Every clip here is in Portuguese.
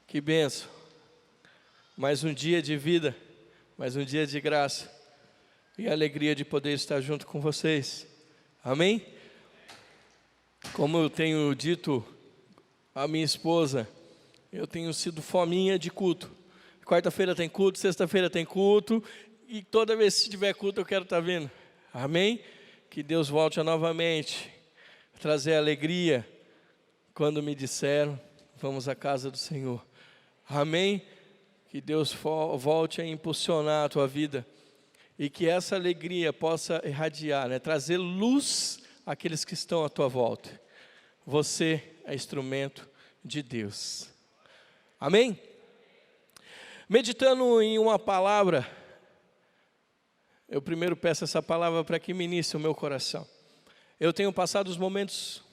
Que bênção. Mais um dia de vida, mais um dia de graça e alegria de poder estar junto com vocês. Amém? Como eu tenho dito à minha esposa, eu tenho sido fominha de culto. Quarta-feira tem culto, sexta-feira tem culto e toda vez que tiver culto eu quero estar vindo. Amém? Que Deus volte a novamente trazer alegria quando me disseram, vamos à casa do Senhor. Amém? Que Deus volte a impulsionar a tua vida e que essa alegria possa irradiar, trazer luz àqueles que estão à tua volta. Você é instrumento de Deus. Amém? Meditando em uma palavra, eu primeiro peço essa palavra para que ministre o meu coração. Eu tenho passado os momentos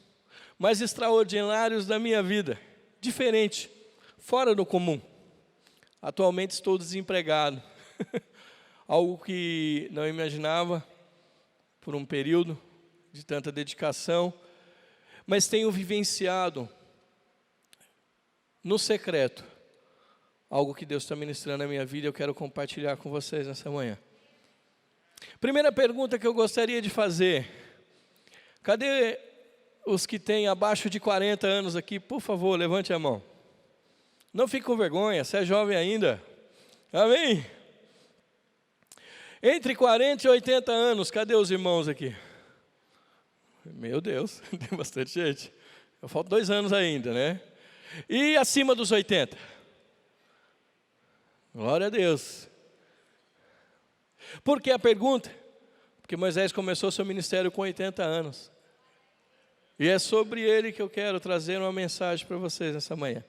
mais extraordinários da minha vida, diferente, fora do comum. Atualmente estou desempregado, algo que não imaginava por um período de tanta dedicação, mas tenho vivenciado no secreto algo que Deus está ministrando na minha vida e eu quero compartilhar com vocês nessa manhã. Primeira pergunta que eu gostaria de fazer: cadê os que têm abaixo de 40 anos aqui? Por favor, levante a mão. Não fique com vergonha, você é jovem ainda. Amém? Entre 40 e 80 anos, cadê os irmãos aqui? Meu Deus, tem bastante gente. Eu falto 2 anos ainda, né? E acima dos 80? Glória a Deus. Por que a pergunta? Porque Moisés começou seu ministério com 80 anos. E é sobre ele que eu quero trazer uma mensagem para vocês nessa manhã.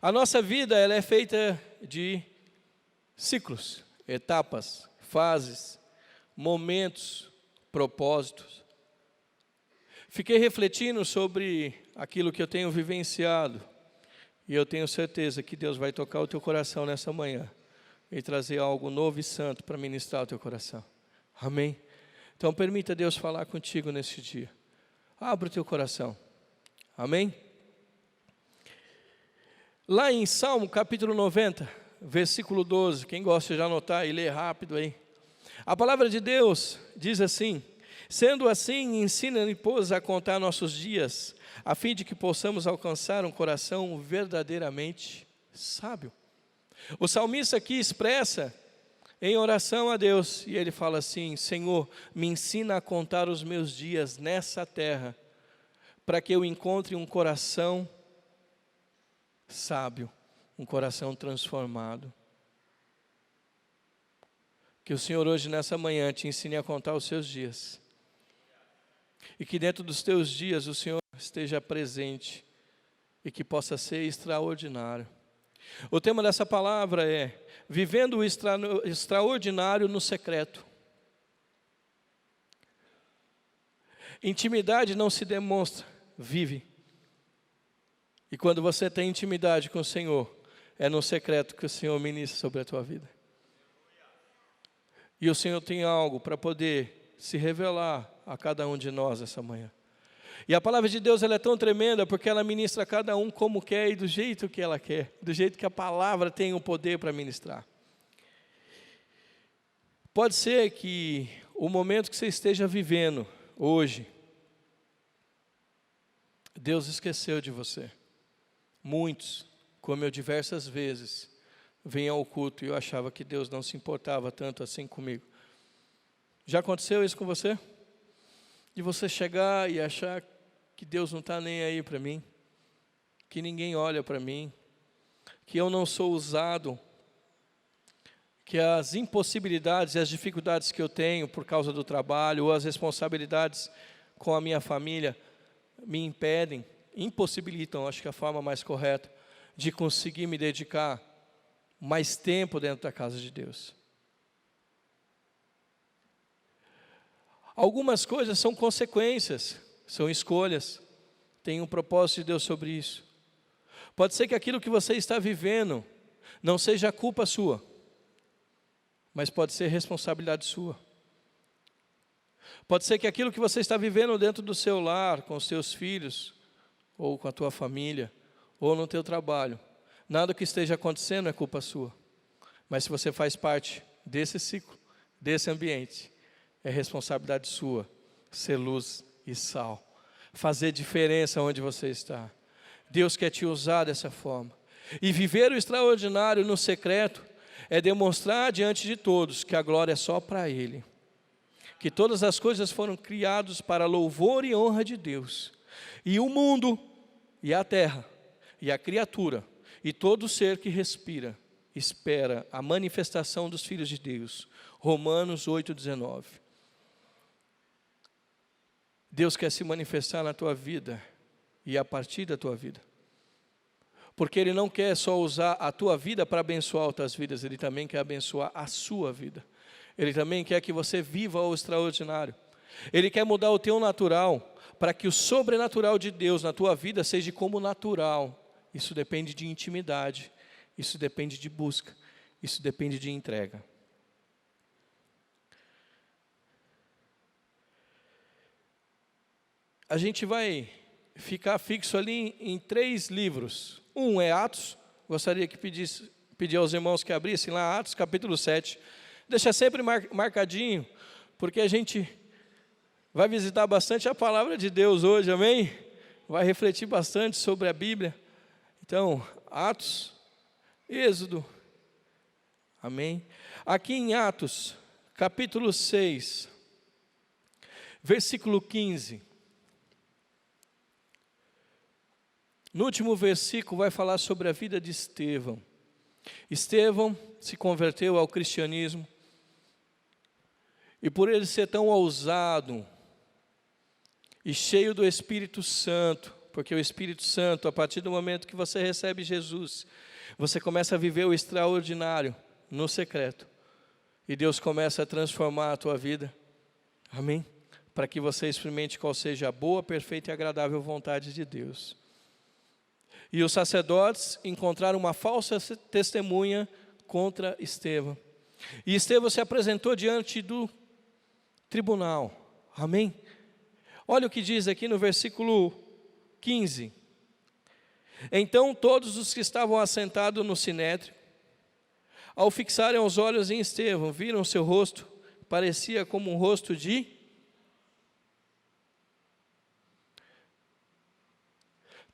A nossa vida ela é feita de ciclos, etapas, fases, momentos, propósitos. Fiquei refletindo sobre aquilo que eu tenho vivenciado e eu tenho certeza que Deus vai tocar o teu coração nessa manhã e trazer algo novo e santo para ministrar o teu coração. Amém? Então permita Deus falar contigo nesse dia. Abra o teu coração. Amém? Lá em Salmo capítulo 90, versículo 12, quem gosta de anotar e ler rápido aí. A palavra de Deus diz assim: sendo assim, ensina-me, pois, a contar nossos dias, a fim de que possamos alcançar um coração verdadeiramente sábio. O salmista aqui expressa em oração a Deus, e ele fala assim: Senhor, me ensina a contar os meus dias nessa terra, para que eu encontre um coração sábio, um coração transformado. Que o Senhor hoje nessa manhã te ensine a contar os seus dias, e que dentro dos teus dias o Senhor esteja presente, e que possa ser extraordinário. O tema dessa palavra é vivendo o extraordinário no secreto. Intimidade não se demonstra, vive. E quando você tem intimidade com o Senhor, é no secreto que o Senhor ministra sobre a tua vida. E o Senhor tem algo para poder se revelar a cada um de nós essa manhã. E a palavra de Deus ela é tão tremenda porque ela ministra a cada um como quer e do jeito que ela quer, do jeito que a palavra tem o poder para ministrar. Pode ser que o momento que você esteja vivendo hoje, Deus esqueceu de você. Muitos, como eu diversas vezes, vêm ao culto e eu achava que Deus não se importava tanto assim comigo. Já aconteceu isso com você? De você chegar e achar que Deus não está nem aí para mim, que ninguém olha para mim, que eu não sou usado, que as impossibilidades e as dificuldades que eu tenho por causa do trabalho ou as responsabilidades com a minha família me impedem, impossibilitam, acho que é a forma mais correta, de conseguir me dedicar mais tempo dentro da casa de Deus. Algumas coisas são consequências, são escolhas, tem um propósito de Deus sobre isso. Pode ser que aquilo que você está vivendo não seja culpa sua, mas pode ser responsabilidade sua. Pode ser que aquilo que você está vivendo dentro do seu lar, com os seus filhos, ou com a tua família, ou no teu trabalho, nada que esteja acontecendo é culpa sua. Mas se você faz parte desse ciclo, desse ambiente, é responsabilidade sua ser luz e sal, fazer diferença onde você está. Deus quer te usar dessa forma. E viver o extraordinário no secreto é demonstrar diante de todos que a glória é só para Ele. Que todas as coisas foram criadas para louvor e honra de Deus. E o mundo, e a terra, e a criatura, e todo ser que respira, espera a manifestação dos filhos de Deus. Romanos 8,19. Deus quer se manifestar na tua vida e a partir da tua vida. Porque Ele não quer só usar a tua vida para abençoar outras vidas, Ele também quer abençoar a sua vida. Ele também quer que você viva o extraordinário. Ele quer mudar o teu natural para que o sobrenatural de Deus na tua vida seja como natural. Isso depende de intimidade, isso depende de busca, isso depende de entrega. A gente vai ficar fixo ali em 3 livros. Um é Atos, gostaria que pedir aos irmãos que abrissem lá Atos capítulo 7. Deixa sempre marcadinho, porque a gente vai visitar bastante a palavra de Deus hoje, amém? Vai refletir bastante sobre a Bíblia. Então, Atos, Êxodo, amém? Aqui em Atos, capítulo 6, versículo 15. No último versículo vai falar sobre a vida de Estevão. Estevão se converteu ao cristianismo. E por ele ser tão ousado e cheio do Espírito Santo, porque o Espírito Santo, a partir do momento que você recebe Jesus, você começa a viver o extraordinário no secreto. E Deus começa a transformar a tua vida. Amém? Para que você experimente qual seja a boa, perfeita e agradável vontade de Deus. E os sacerdotes encontraram uma falsa testemunha contra Estevão. E Estevão se apresentou diante do tribunal. Amém? Olha o que diz aqui no versículo 15. Então todos os que estavam assentados no sinédrio, ao fixarem os olhos em Estevão, viram seu rosto, parecia como um rosto de...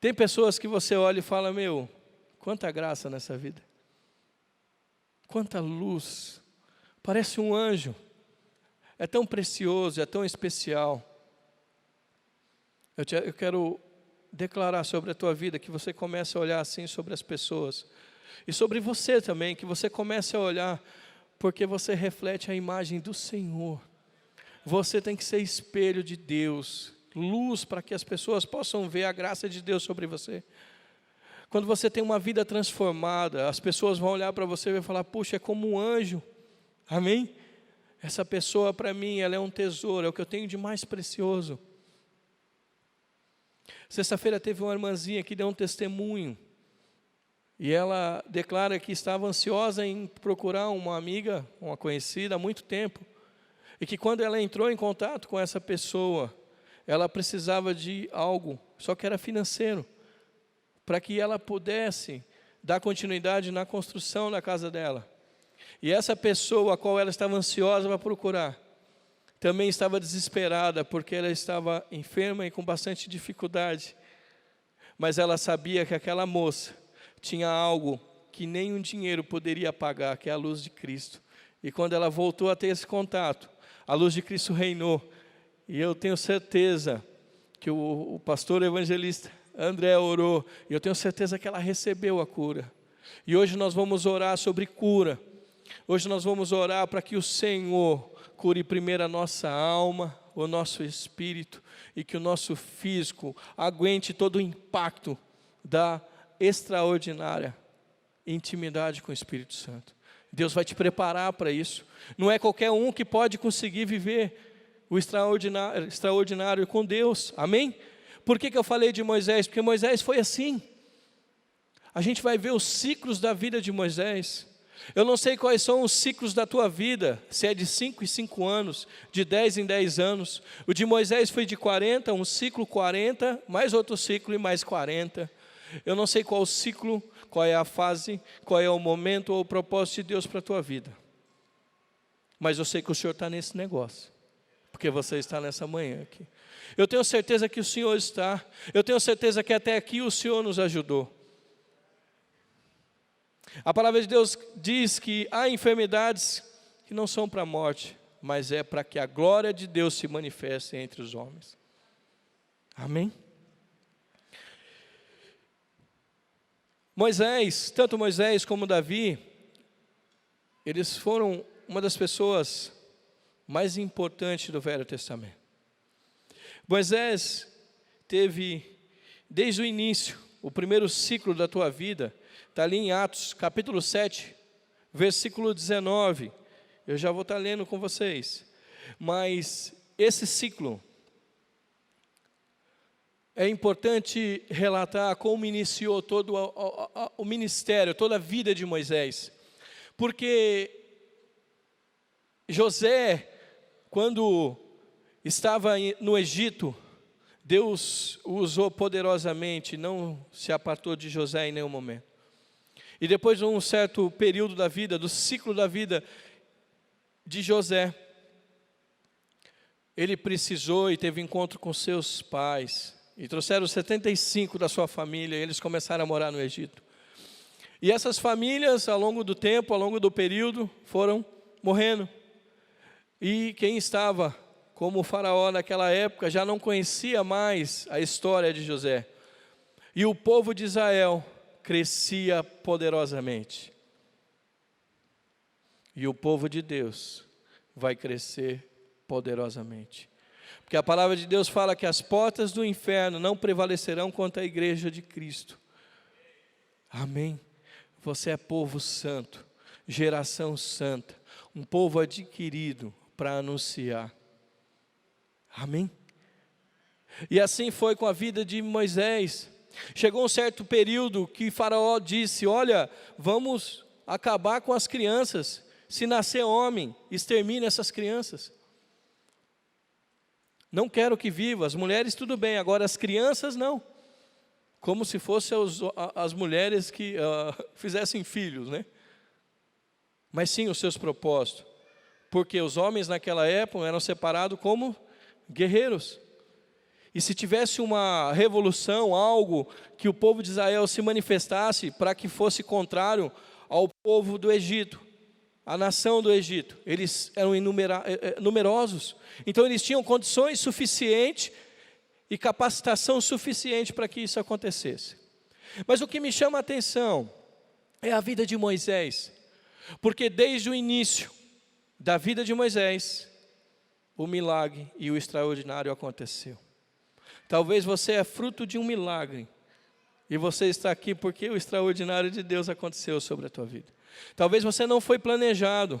Tem pessoas que você olha e fala, meu, quanta graça nessa vida. Quanta luz. Parece um anjo. É tão precioso, é tão especial. Eu quero declarar sobre a tua vida que você comece a olhar assim sobre as pessoas. E sobre você também, que você comece a olhar porque você reflete a imagem do Senhor. Você tem que ser espelho de Deus, luz para que as pessoas possam ver a graça de Deus sobre você. Quando você tem uma vida transformada, as pessoas vão olhar para você e vão falar, puxa, é como um anjo. Amém? Essa pessoa para mim, ela é um tesouro, é o que eu tenho de mais precioso. Sexta-feira teve uma irmãzinha que deu um testemunho. E ela declara que estava ansiosa em procurar uma amiga, uma conhecida há muito tempo. E que quando ela entrou em contato com essa pessoa, ela precisava de algo, só que era financeiro, para que ela pudesse dar continuidade na construção da casa dela. E essa pessoa a qual ela estava ansiosa para procurar, também estava desesperada, porque ela estava enferma e com bastante dificuldade. Mas ela sabia que aquela moça tinha algo que nenhum dinheiro poderia pagar, que é a luz de Cristo. E quando ela voltou a ter esse contato, a luz de Cristo reinou. E eu tenho certeza que o pastor evangelista André orou, e eu tenho certeza que ela recebeu a cura. E hoje nós vamos orar sobre cura. Hoje nós vamos orar para que o Senhor cure primeiro a nossa alma, o nosso espírito, e que o nosso físico aguente todo o impacto da extraordinária intimidade com o Espírito Santo. Deus vai te preparar para isso. Não é qualquer um que pode conseguir viver o extraordinário com Deus. Amém? Por que eu falei de Moisés? Porque Moisés foi assim. A gente vai ver os ciclos da vida de Moisés. Eu não sei quais são os ciclos da tua vida, se é de 5 em 5 anos, de 10 em 10 anos. O de Moisés foi de 40, um ciclo 40, mais outro ciclo e mais 40. Eu não sei qual o ciclo, qual é a fase, qual é o momento ou o propósito de Deus para a tua vida. Mas eu sei que o Senhor está nesse negócio, porque você está nessa manhã aqui. Eu tenho certeza que o Senhor está, eu tenho certeza que até aqui o Senhor nos ajudou. A palavra de Deus diz que há enfermidades que não são para a morte, mas é para que a glória de Deus se manifeste entre os homens. Amém? Moisés, tanto Moisés como Davi, eles foram uma das pessoas mais importantes do Velho Testamento. Moisés teve, desde o início, o primeiro ciclo da tua vida, está ali em Atos, capítulo 7, versículo 19, eu já vou estar lendo com vocês, mas esse ciclo, é importante relatar como iniciou todo o ministério, toda a vida de Moisés, porque José, quando estava no Egito, Deus o usou poderosamente, não se apartou de José em nenhum momento. E depois de um certo período da vida, do ciclo da vida de José, ele precisou e teve encontro com seus pais, e trouxeram 75 da sua família, e eles começaram a morar no Egito. E essas famílias, ao longo do tempo, ao longo do período, foram morrendo. E quem estava como faraó naquela época, já não conhecia mais a história de José. E o povo de Israel crescia poderosamente. E o povo de Deus vai crescer poderosamente. Porque a palavra de Deus fala que as portas do inferno não prevalecerão contra a igreja de Cristo. Amém? Você é povo santo, geração santa, um povo adquirido para anunciar. Amém? E assim foi com a vida de Moisés. Chegou um certo período que Faraó disse: olha, vamos acabar com as crianças. Se nascer homem, extermine essas crianças. Não quero que viva, as mulheres tudo bem, agora as crianças não. Como se fossem as mulheres que fizessem filhos, né? Mas sim os seus propósitos. Porque os homens naquela época eram separados como guerreiros. E se tivesse uma revolução, algo que o povo de Israel se manifestasse para que fosse contrário ao povo do Egito, a nação do Egito, eles eram numerosos, então eles tinham condições suficientes e capacitação suficiente para que isso acontecesse. Mas o que me chama a atenção é a vida de Moisés, porque desde o início da vida de Moisés, o milagre e o extraordinário aconteceu. Talvez você é fruto de um milagre, e você está aqui porque o extraordinário de Deus aconteceu sobre a tua vida. Talvez você não foi planejado,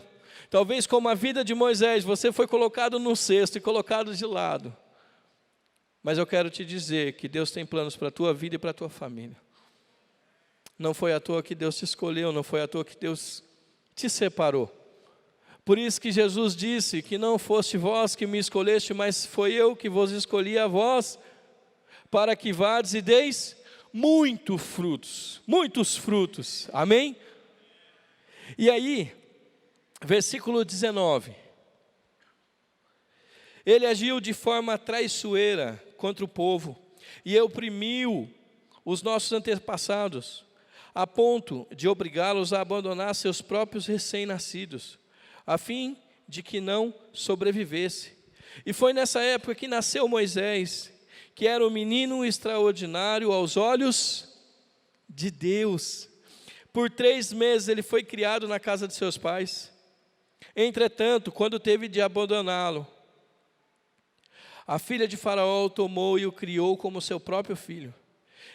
talvez como a vida de Moisés, você foi colocado num cesto e colocado de lado. Mas eu quero te dizer que Deus tem planos para a tua vida e para a tua família. Não foi à toa que Deus te escolheu, não foi à toa que Deus te separou. Por isso que Jesus disse que não foste vós que me escolheste, mas foi eu que vos escolhi a vós, para que vades e deis muitos frutos, amém? E aí, versículo 19, ele agiu de forma traiçoeira contra o povo, e oprimiu os nossos antepassados, a ponto de obrigá-los a abandonar seus próprios recém-nascidos, a fim de que não sobrevivesse. E foi nessa época que nasceu Moisés, que era um menino extraordinário aos olhos de Deus. Por 3 meses ele foi criado na casa de seus pais. Entretanto, quando teve de abandoná-lo, a filha de Faraó o tomou e o criou como seu próprio filho.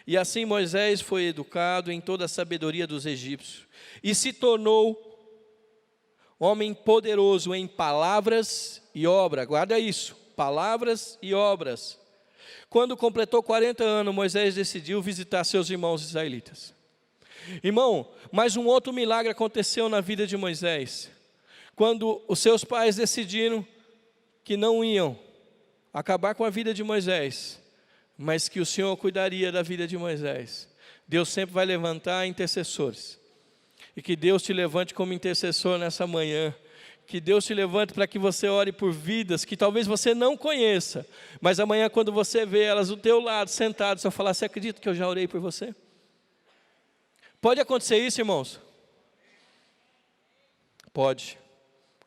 E assim Moisés foi educado em toda a sabedoria dos egípcios, e se tornou homem poderoso em palavras e obra. Guarda isso, palavras e obras. Quando completou 40 anos, Moisés decidiu visitar seus irmãos israelitas. Irmão, mais um outro milagre aconteceu na vida de Moisés. Quando os seus pais decidiram que não iam acabar com a vida de Moisés, mas que o Senhor cuidaria da vida de Moisés. Deus sempre vai levantar intercessores. E que Deus te levante como intercessor nessa manhã. Que Deus te levante para que você ore por vidas que talvez você não conheça. Mas amanhã, quando você vê elas do teu lado, sentadas, você vai falar: você acredita que eu já orei por você? Pode acontecer isso, irmãos? Pode.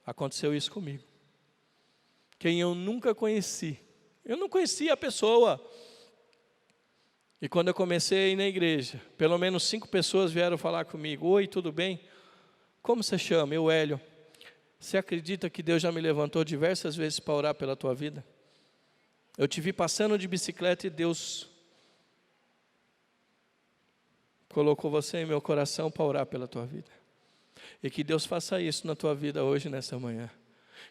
Aconteceu isso comigo. Quem eu nunca conheci. Eu não conhecia a pessoa. E quando eu comecei a ir na igreja, pelo menos 5 pessoas vieram falar comigo: oi, tudo bem? Como você chama? Eu, Hélio. Você acredita que Deus já me levantou diversas vezes para orar pela tua vida? Eu te vi passando de bicicleta e Deus colocou você em meu coração para orar pela tua vida. E que Deus faça isso na tua vida hoje, nessa manhã.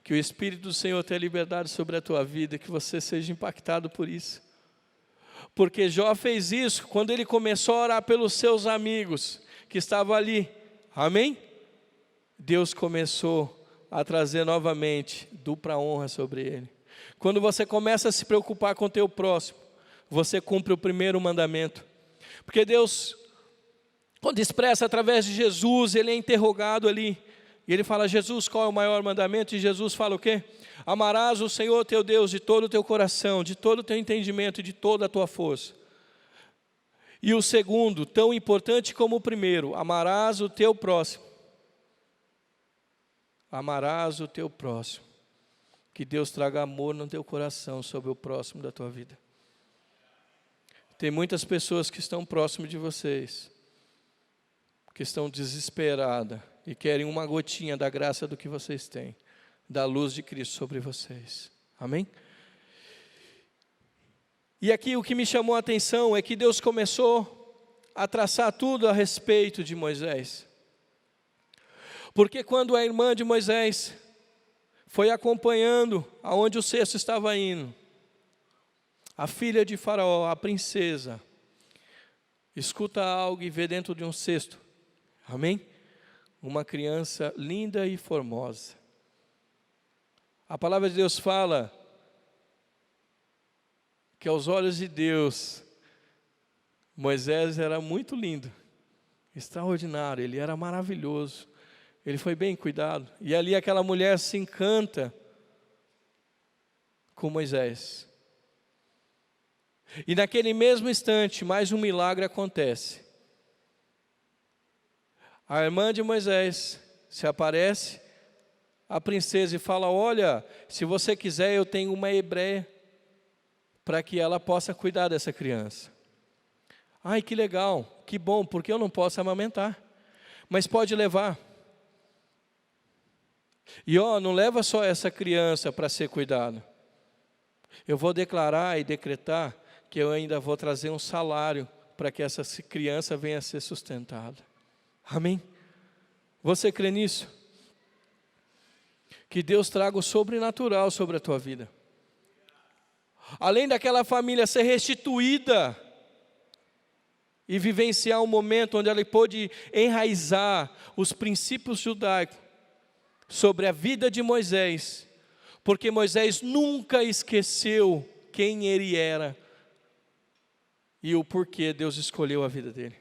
Que o Espírito do Senhor tenha liberdade sobre a tua vida, que você seja impactado por isso. Porque Jó fez isso quando ele começou a orar pelos seus amigos que estavam ali. Amém? Deus começou a trazer novamente dupla honra sobre ele. Quando você começa a se preocupar com o teu próximo, você cumpre o primeiro mandamento. Porque Deus, quando expressa através de Jesus, ele é interrogado ali. E ele fala: Jesus, qual é o maior mandamento? E Jesus fala o quê? Amarás o Senhor teu Deus de todo o teu coração, de todo o teu entendimento e de toda a tua força. E o segundo, tão importante como o primeiro: amarás o teu próximo. Amarás o teu próximo. Que Deus traga amor no teu coração sobre o próximo da tua vida. Tem muitas pessoas que estão próximas de vocês, que estão desesperadas e querem uma gotinha da graça do que vocês têm, da luz de Cristo sobre vocês. Amém? E aqui o que me chamou a atenção é que Deus começou a traçar tudo a respeito de Moisés. Porque quando a irmã de Moisés foi acompanhando aonde o cesto estava indo, a filha de Faraó, a princesa, escuta algo e vê dentro de um cesto. Amém? Uma criança linda e formosa. A palavra de Deus fala que aos olhos de Deus, Moisés era muito lindo, extraordinário, ele era maravilhoso, ele foi bem cuidado. E ali aquela mulher se encanta com Moisés. E naquele mesmo instante, mais um milagre acontece. A irmã de Moisés se aparece à princesa e fala: olha, se você quiser, eu tenho uma hebreia para que ela possa cuidar dessa criança. Ai, que legal, que bom, porque eu não posso amamentar, mas pode levar. E não leva só essa criança para ser cuidada. Eu vou declarar e decretar que eu ainda vou trazer um salário para que essa criança venha a ser sustentada. Amém? Você crê nisso? Que Deus traga o sobrenatural sobre a tua vida. Além daquela família ser restituída e vivenciar um momento onde ela pôde enraizar os princípios judaicos sobre a vida de Moisés, porque Moisés nunca esqueceu quem ele era e o porquê Deus escolheu a vida dele.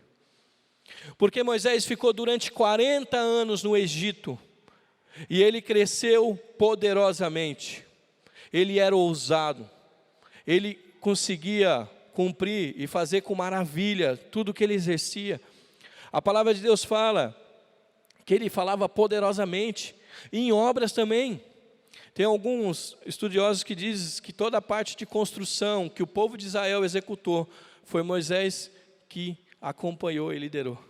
Porque Moisés ficou durante 40 anos no Egito, e ele cresceu poderosamente, ele era ousado, ele conseguia cumprir e fazer com maravilha tudo que ele exercia. A palavra de Deus fala que ele falava poderosamente, e em obras também. Tem alguns estudiosos que dizem que toda a parte de construção que o povo de Israel executou, foi Moisés que acompanhou e liderou.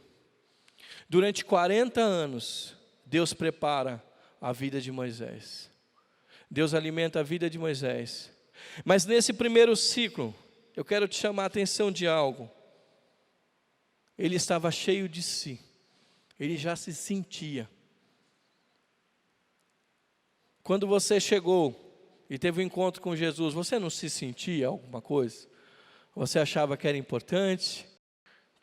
Durante 40 anos, Deus prepara a vida de Moisés. Deus alimenta a vida de Moisés. Mas nesse primeiro ciclo, eu quero te chamar a atenção de algo. Ele estava cheio de si. Ele já se sentia. Quando você chegou e teve um encontro com Jesus, você não se sentia alguma coisa? Você achava que era importante?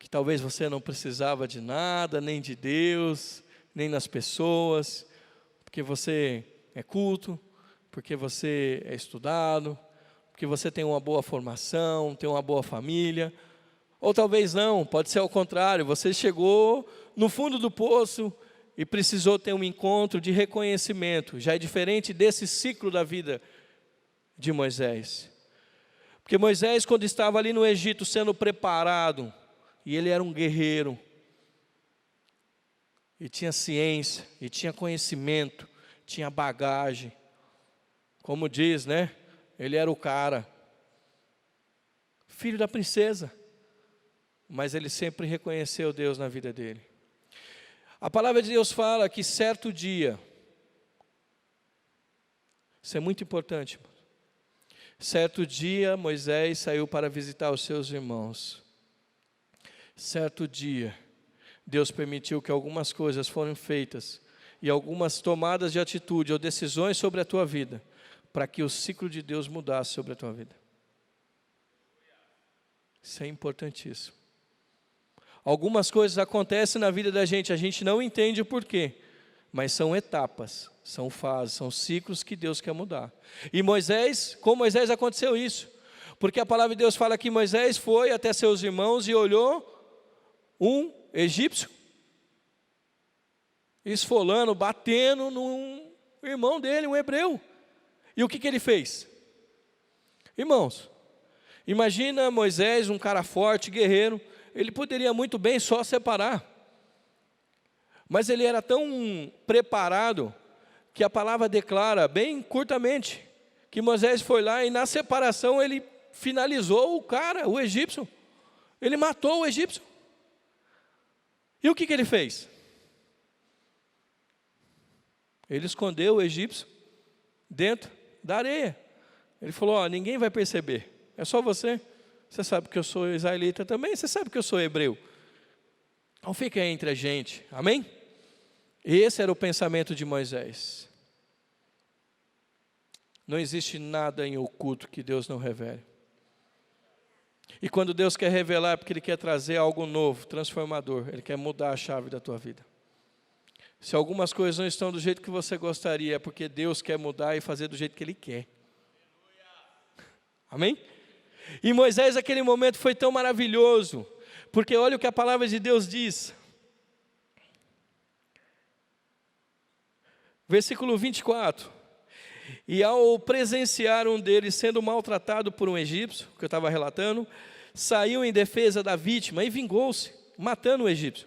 Que talvez você não precisava de nada, nem de Deus, nem nas pessoas, porque você é culto, porque você é estudado, porque você tem uma boa formação, tem uma boa família. Ou talvez não, pode ser ao contrário, você chegou no fundo do poço e precisou ter um encontro de reconhecimento. Já é diferente desse ciclo da vida de Moisés. Porque Moisés, quando estava ali no Egito sendo preparado, e ele era um guerreiro, e tinha ciência, e tinha conhecimento, tinha bagagem. Como diz, né? Ele era o cara, filho da princesa. Mas ele sempre reconheceu Deus na vida dele. A palavra de Deus fala que certo dia, isso é muito importante, certo dia Moisés saiu para visitar os seus irmãos. Certo dia, Deus permitiu que algumas coisas foram feitas e algumas tomadas de atitude ou decisões sobre a tua vida, para que o ciclo de Deus mudasse sobre a tua vida. Isso é importantíssimo. Algumas coisas acontecem na vida da gente, a gente não entende o porquê, mas são etapas, são fases, são ciclos que Deus quer mudar. E Moisés, com Moisés aconteceu isso, porque a palavra de Deus fala que Moisés foi até seus irmãos e olhou um egípcio esfolando, batendo num irmão dele, um hebreu. E o que ele fez? Irmãos, imagina Moisés, um cara forte, guerreiro, ele poderia muito bem só separar. Mas ele era tão preparado, que a palavra declara bem curtamente, que Moisés foi lá e na separação ele finalizou o cara, o egípcio. Ele matou o egípcio. E o que ele fez? Ele escondeu o egípcio dentro da areia. Ele falou, ó, ninguém vai perceber, é só você. Você sabe que eu sou israelita também, você sabe que eu sou hebreu. Então fica entre a gente, amém? Esse era o pensamento de Moisés. Não existe nada em oculto que Deus não revele. E quando Deus quer revelar é porque Ele quer trazer algo novo, transformador. Ele quer mudar a chave da tua vida. Se algumas coisas não estão do jeito que você gostaria, é porque Deus quer mudar e fazer do jeito que Ele quer. Amém? E Moisés, naquele momento, foi tão maravilhoso, porque olha o que a palavra de Deus diz. Versículo 24. E ao presenciar um deles sendo maltratado por um egípcio, que eu estava relatando, saiu em defesa da vítima e vingou-se, matando o egípcio.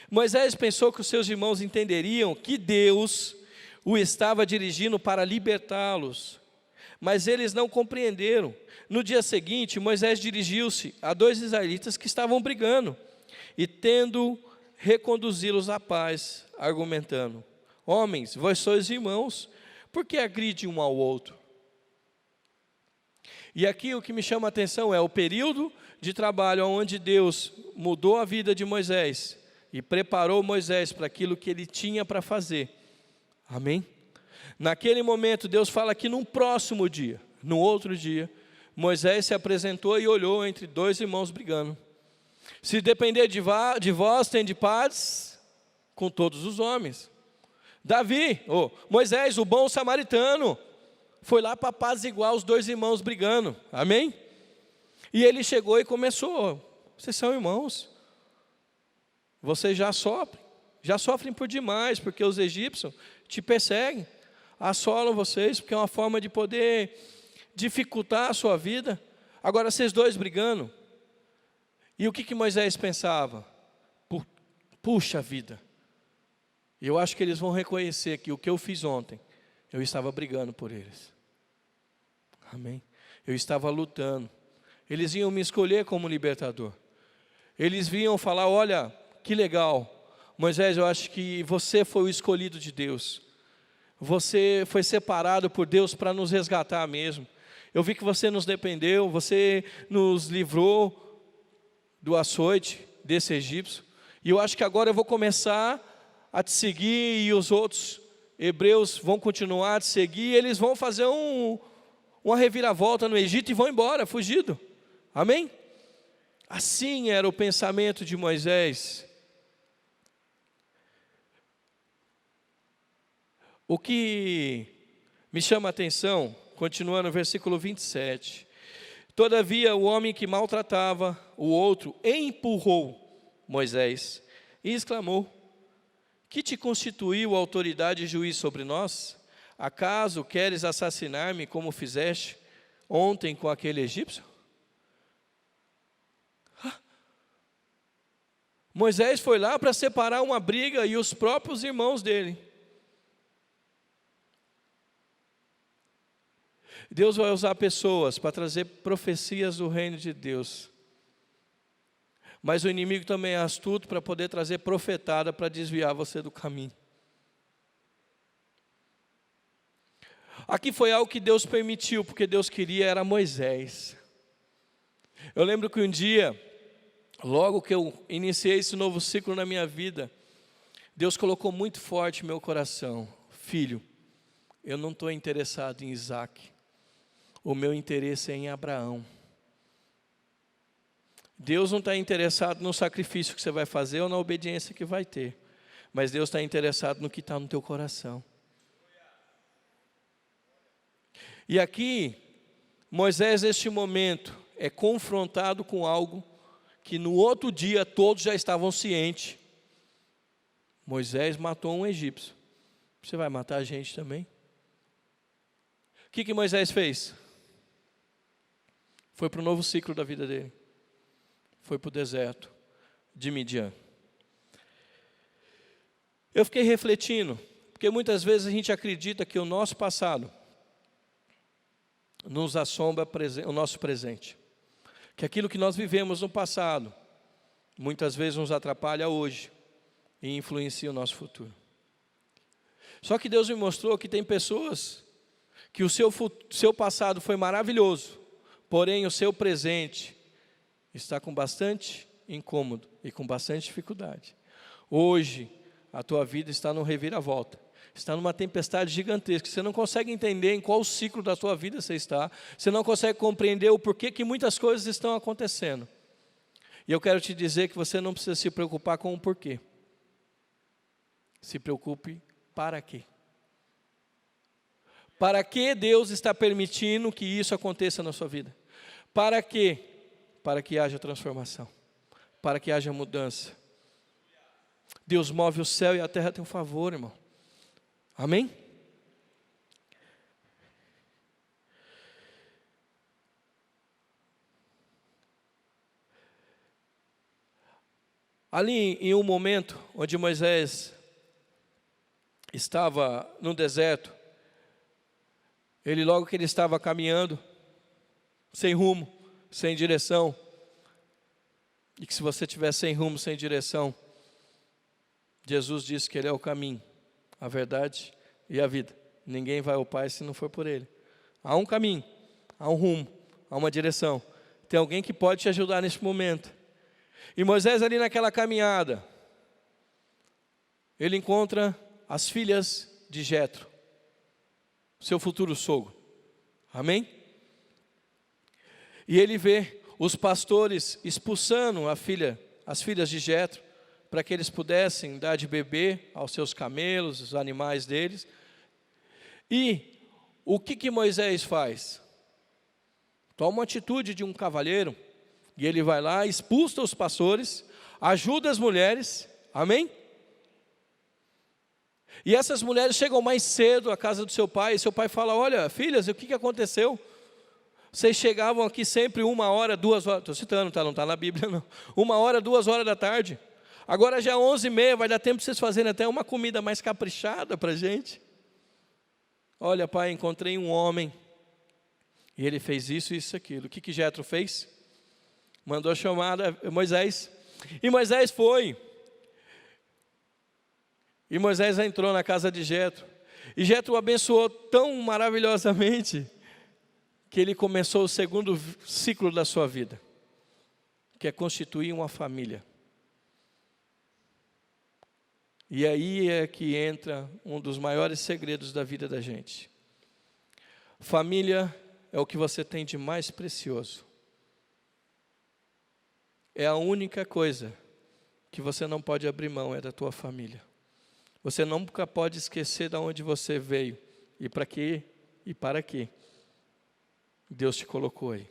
Moisés pensou que os seus irmãos entenderiam que Deus o estava dirigindo para libertá-los, mas eles não compreenderam. No dia seguinte, Moisés dirigiu-se a 2 israelitas que estavam brigando, e tendo reconduzi-los à paz, argumentando, homens, vós sois irmãos, por que agride um ao outro? E aqui o que me chama a atenção é o período de trabalho onde Deus mudou a vida de Moisés, e preparou Moisés para aquilo que ele tinha para fazer, amém? Naquele momento Deus fala que num próximo dia, no outro dia, Moisés se apresentou e olhou entre 2 irmãos brigando. Se depender de vós, tende paz com todos os homens. Davi, Moisés, o bom samaritano, foi lá para apaziguar os 2 irmãos brigando, amém? E ele chegou e começou, vocês são irmãos, vocês já sofrem por demais, porque os egípcios te perseguem, assolam vocês, porque é uma forma de poder dificultar a sua vida. Agora vocês 2 brigando. E o que Moisés pensava? Puxa vida, eu acho que eles vão reconhecer que o que eu fiz ontem, eu estava brigando por eles, amém? Eu estava lutando, eles iam me escolher como libertador, eles vinham falar, olha, que legal, Moisés, eu acho que você foi o escolhido de Deus, você foi separado por Deus para nos resgatar mesmo, eu vi que você nos defendeu, você nos livrou do açoite desse egípcio, e eu acho que agora eu vou começar a te seguir, e os outros hebreus vão continuar a te seguir, e eles vão fazer uma reviravolta no Egito e vão embora, fugido, amém? Assim era o pensamento de Moisés. O que me chama a atenção, continuando no versículo 27, Todavia, o homem que maltratava o outro empurrou Moisés e exclamou: que te constituiu autoridade e juiz sobre nós? Acaso queres assassinar-me como fizeste ontem com aquele egípcio? Moisés foi lá para separar uma briga e os próprios irmãos dele. Deus vai usar pessoas para trazer profecias do reino de Deus. Mas o inimigo também é astuto para poder trazer profetada para desviar você do caminho. Aqui foi algo que Deus permitiu, porque Deus queria era Moisés. Eu lembro que um dia, logo que eu iniciei esse novo ciclo na minha vida, Deus colocou muito forte no meu coração: filho, eu não estou interessado em Isaac, o meu interesse é em Abraão. Deus não está interessado no sacrifício que você vai fazer ou na obediência que vai ter, mas Deus está interessado no que está no teu coração. E aqui, Moisés, neste momento, é confrontado com algo que no outro dia todos já estavam cientes. Moisés matou um egípcio. Você vai matar a gente também? O que Moisés fez? Foi para o novo ciclo da vida dele. Foi para o deserto de Midian. Eu fiquei refletindo, porque muitas vezes a gente acredita que o nosso passado nos assombra o nosso presente. Que aquilo que nós vivemos no passado, muitas vezes nos atrapalha hoje e influencia o nosso futuro. Só que Deus me mostrou que tem pessoas que o seu passado foi maravilhoso, porém o seu presente está com bastante incômodo e com bastante dificuldade. Hoje, a tua vida está num reviravolta, está numa tempestade gigantesca. Você não consegue entender em qual ciclo da tua vida você está, você não consegue compreender o porquê que muitas coisas estão acontecendo. E eu quero te dizer que você não precisa se preocupar com o porquê. Se preocupe para quê. Para que Deus está permitindo que isso aconteça na sua vida? Para quê? Para que haja transformação, para que haja mudança. Deus move o céu e a terra a teu favor, irmão. Amém? Ali em um momento onde Moisés estava no deserto, logo que ele estava caminhando, sem rumo, sem direção, e que se você estiver sem rumo, sem direção, Jesus disse que Ele é o caminho, a verdade e a vida. Ninguém vai ao Pai se não for por Ele. Há um caminho, há um rumo, há uma direção. Tem alguém que pode te ajudar nesse momento. E Moisés ali naquela caminhada, ele encontra as filhas de Jetro, seu futuro sogro. Amém? E ele vê os pastores expulsando as filhas de Jetro, para que eles pudessem dar de beber aos seus camelos, os animais deles. E o que Moisés faz? Toma uma atitude de um cavalheiro, e ele vai lá, expulsa os pastores, ajuda as mulheres, amém? E essas mulheres chegam mais cedo à casa do seu pai, e seu pai fala: olha, filhas, o que aconteceu? Vocês chegavam aqui sempre 1 hora, 2 horas, estou citando, tá? Não está na Bíblia não, 1 hora, 2 horas da tarde, agora já é 11h30, vai dar tempo de vocês fazerem até uma comida mais caprichada para a gente. Olha, pai, encontrei um homem, e ele fez isso, isso, aquilo. O que Jetro fez? Mandou chamar Moisés, e Moisés foi, e Moisés entrou na casa de Jetro, e Jetro o abençoou tão maravilhosamente, que ele começou o segundo ciclo da sua vida, que é constituir uma família. E aí é que entra um dos maiores segredos da vida da gente. Família é o que você tem de mais precioso. É a única coisa que você não pode abrir mão, é da tua família. Você nunca pode esquecer de onde você veio e para quê e para quê Deus te colocou aí.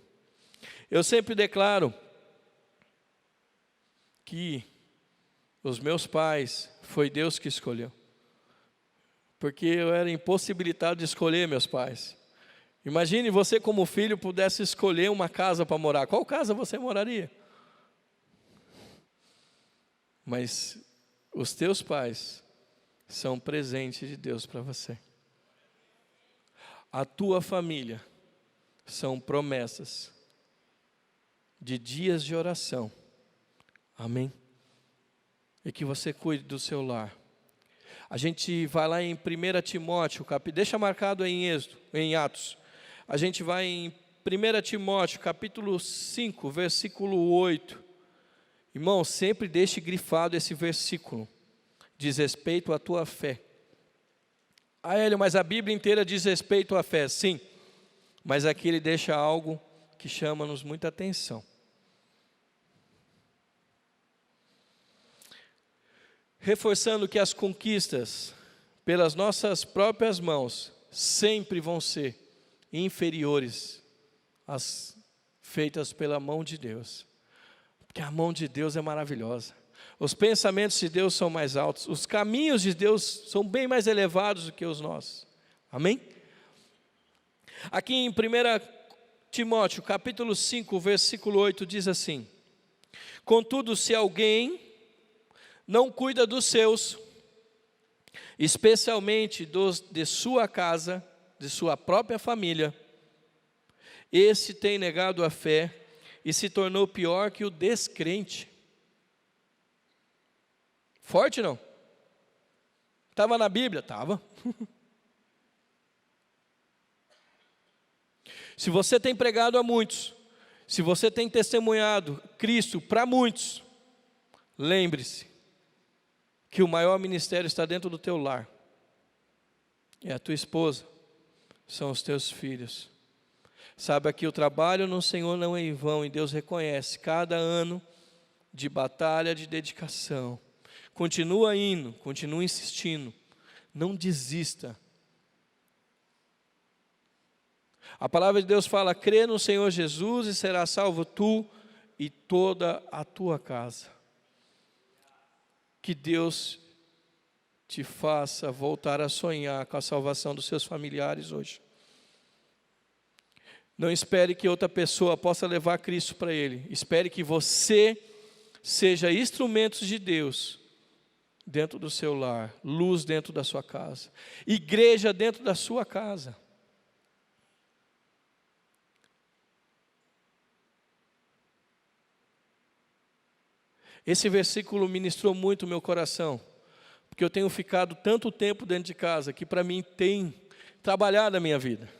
Eu sempre declaro que os meus pais, foi Deus que escolheu. Porque eu era impossibilitado de escolher meus pais. Imagine você como filho pudesse escolher uma casa para morar. Qual casa você moraria? Mas os teus pais são presente de Deus para você. A tua família são promessas de dias de oração. Amém? E que você cuide do seu lar. A gente vai lá em 1 Timóteo, deixa marcado aí em Atos. A gente vai em 1 Timóteo, capítulo 5, versículo 8. Irmão, sempre deixe grifado esse versículo. Diz respeito à tua fé. Ah, Hélio, mas a Bíblia inteira diz respeito à fé. Sim, mas aqui ele deixa algo que chama-nos muita atenção. Reforçando que as conquistas, pelas nossas próprias mãos, sempre vão ser inferiores às feitas pela mão de Deus. Porque a mão de Deus é maravilhosa. Os pensamentos de Deus são mais altos. Os caminhos de Deus são bem mais elevados do que os nossos. Amém? Aqui em 1 Timóteo, capítulo 5, versículo 8, diz assim: contudo, se alguém não cuida dos seus, especialmente de sua casa, de sua própria família, esse tem negado a fé e se tornou pior que o descrente. Forte não? Estava na Bíblia? Estava. Se você tem pregado a muitos, se você tem testemunhado Cristo para muitos, lembre-se que o maior ministério está dentro do teu lar. É a tua esposa, são os teus filhos. Saiba que o trabalho no Senhor não é em vão, e Deus reconhece cada ano de batalha, de dedicação. Continua indo, continua insistindo, não desista. A palavra de Deus fala: crê no Senhor Jesus e serás salvo tu e toda a tua casa. Que Deus te faça voltar a sonhar com a salvação dos seus familiares hoje. Não espere que outra pessoa possa levar Cristo para ele. Espere que você seja instrumento de Deus dentro do seu lar, luz dentro da sua casa, igreja dentro da sua casa. Esse versículo ministrou muito o meu coração, porque eu tenho ficado tanto tempo dentro de casa, que para mim tem trabalhado a minha vida.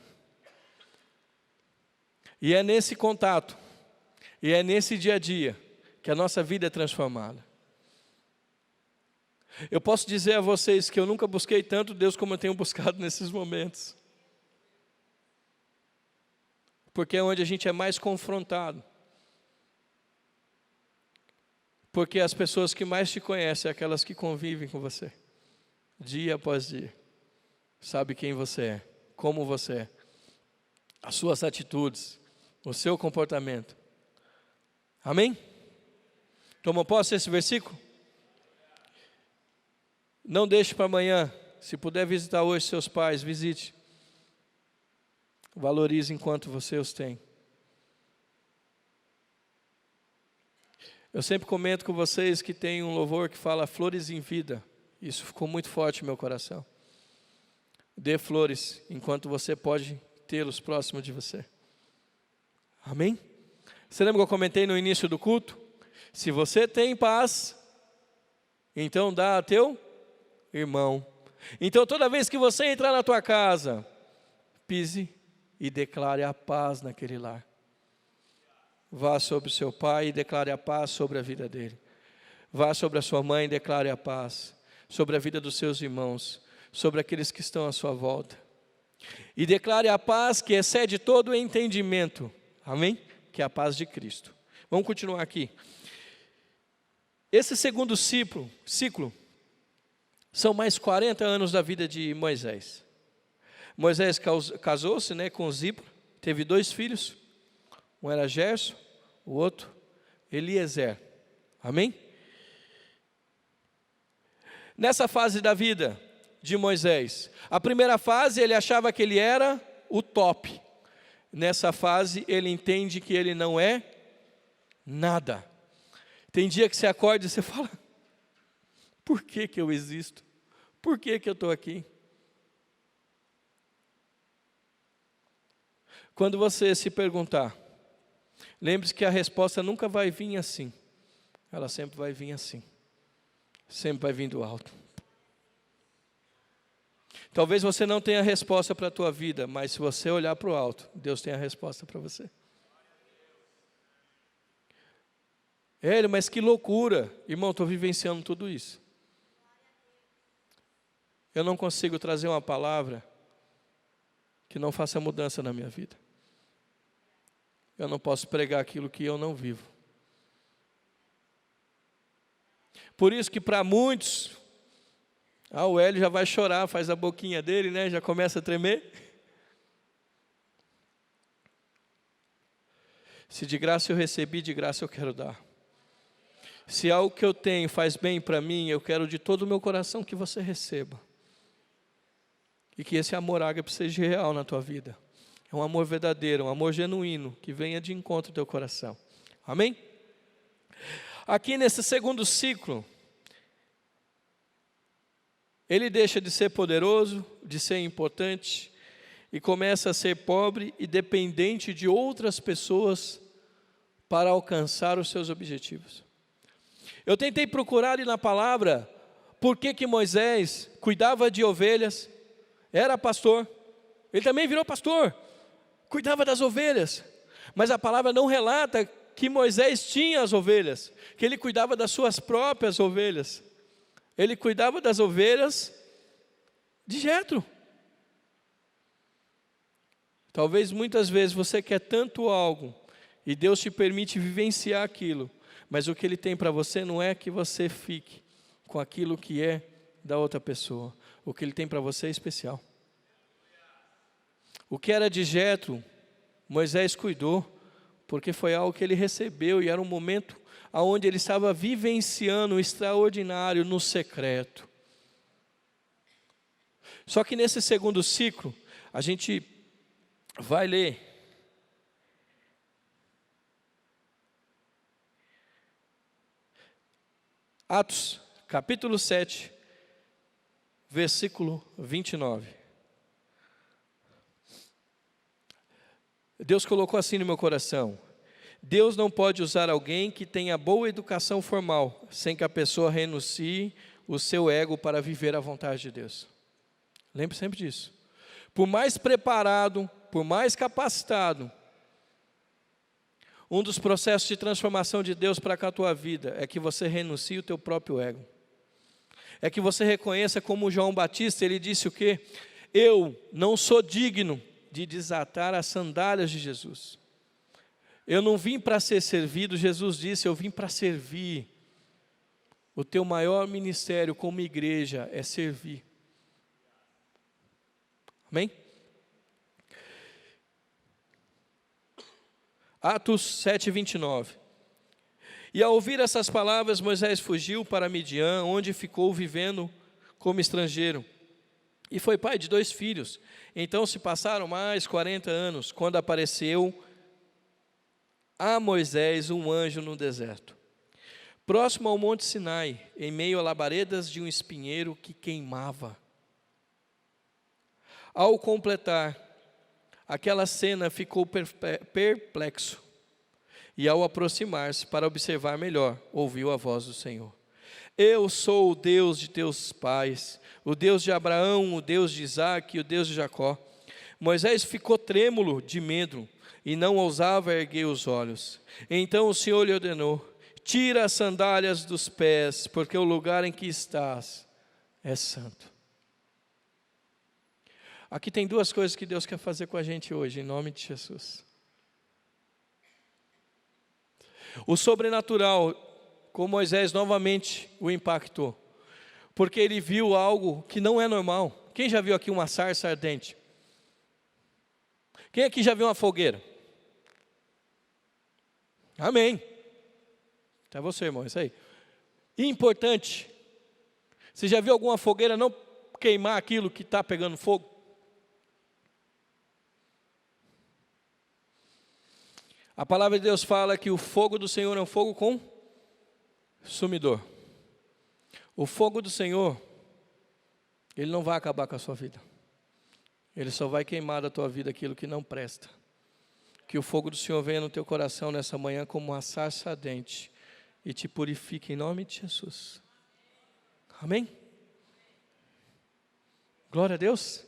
E é nesse contato, e é nesse dia a dia, que a nossa vida é transformada. Eu posso dizer a vocês que eu nunca busquei tanto Deus como eu tenho buscado nesses momentos. Porque é onde a gente é mais confrontado. Porque as pessoas que mais te conhecem é aquelas que convivem com você, dia após dia. Sabe quem você é, como você é, as suas atitudes, o seu comportamento. Amém? Toma posse desse versículo? Não deixe para amanhã. Se puder visitar hoje seus pais, visite. Valorize enquanto você os tem. Eu sempre comento com vocês que tem um louvor que fala flores em vida. Isso ficou muito forte no meu coração. Dê flores enquanto você pode tê-los próximo de você. Amém? Você lembra que eu comentei no início do culto? Se você tem paz, então dá a teu irmão. Então toda vez que você entrar na tua casa, pise e declare a paz naquele lar. Vá sobre o seu pai e declare a paz sobre a vida dele. Vá sobre a sua mãe e declare a paz sobre a vida dos seus irmãos, sobre aqueles que estão à sua volta. E declare a paz que excede todo o entendimento. Amém? Que é a paz de Cristo. Vamos continuar aqui. Esse segundo ciclo são mais 40 anos da vida de Moisés. Moisés casou-se, com Zípora, teve 2 filhos. Um era Gerson o outro Eliezer. Amém? Nessa fase da vida de Moisés, a primeira fase ele achava que ele era o top. Nessa fase ele entende que ele não é nada. Tem dia que você acorda e você fala: por que que eu existo? Por que que eu estou aqui? Quando você se perguntar, lembre-se que a resposta nunca vai vir assim. Ela sempre vai vir assim. Sempre vai vir do alto. Talvez você não tenha a resposta para a tua vida, mas se você olhar para o alto, Deus tem a resposta para você. Mas que loucura. Irmão, estou vivenciando tudo isso. Eu não consigo trazer uma palavra que não faça mudança na minha vida. Eu não posso pregar aquilo que eu não vivo. Por isso que para muitos, o Hélio já vai chorar, faz a boquinha dele, né? Já começa a tremer. Se de graça eu recebi, de graça eu quero dar. Se algo que eu tenho faz bem para mim, eu quero de todo o meu coração que você receba. E que esse amor ágape seja real na tua vida. É um amor verdadeiro, um amor genuíno, que venha de encontro ao teu coração. Amém? Aqui nesse segundo ciclo, ele deixa de ser poderoso, de ser importante, e começa a ser pobre e dependente de outras pessoas para alcançar os seus objetivos. Eu tentei procurar ali na palavra, por que Moisés cuidava de ovelhas, era pastor, ele também virou pastor, cuidava das ovelhas, mas a palavra não relata que Moisés tinha as ovelhas, que ele cuidava das suas próprias ovelhas, ele cuidava das ovelhas de Jetro. Talvez muitas vezes você quer tanto algo, e Deus te permite vivenciar aquilo, mas o que Ele tem para você não é que você fique com aquilo que é da outra pessoa. O que Ele tem para você é especial. O que era de Jetro, Moisés cuidou, porque foi algo que ele recebeu, e era um momento onde ele estava vivenciando o extraordinário no secreto. Só que nesse segundo ciclo, a gente vai ler Atos, capítulo 7, versículo 29. Deus colocou assim no meu coração: Deus não pode usar alguém que tenha boa educação formal, sem que a pessoa renuncie o seu ego para viver a vontade de Deus. Lembre sempre disso. Por mais preparado, por mais capacitado, um dos processos de transformação de Deus para com a tua vida é que você renuncie o teu próprio ego. É que você reconheça, como João Batista, ele disse o quê? Eu não sou digno de desatar as sandálias de Jesus. Eu não vim para ser servido, Jesus disse, eu vim para servir. O teu maior ministério como igreja é servir. Amém? Atos 7, 29. E ao ouvir essas palavras, Moisés fugiu para Midian, onde ficou vivendo como estrangeiro. E foi pai de 2 filhos. Então se passaram mais 40 anos, quando apareceu a Moisés um anjo no deserto, próximo ao monte Sinai, em meio a labaredas de um espinheiro que queimava. Ao completar aquela cena, ficou perplexo, e ao aproximar-se para observar melhor, ouviu a voz do Senhor: Eu sou o Deus de teus pais, o Deus de Abraão, o Deus de Isaque e o Deus de Jacó. Moisés ficou trêmulo de medo e não ousava erguer os olhos. Então o Senhor lhe ordenou: Tira as sandálias dos pés, porque o lugar em que estás é santo. Aqui tem 2 coisas que Deus quer fazer com a gente hoje, em nome de Jesus. O sobrenatural, com Moisés, novamente o impactou, porque ele viu algo que não é normal. Quem já viu aqui uma sarça ardente? Quem aqui já viu uma fogueira? Amém. É você, irmão, isso aí. Importante. Você já viu alguma fogueira não queimar aquilo que está pegando fogo? A palavra de Deus fala que o fogo do Senhor é um fogo consumidor. O fogo do Senhor, ele não vai acabar com a sua vida. Ele só vai queimar da tua vida aquilo que não presta. Que o fogo do Senhor venha no teu coração nessa manhã como uma sarça ardente e te purifique em nome de Jesus. Amém? Glória a Deus.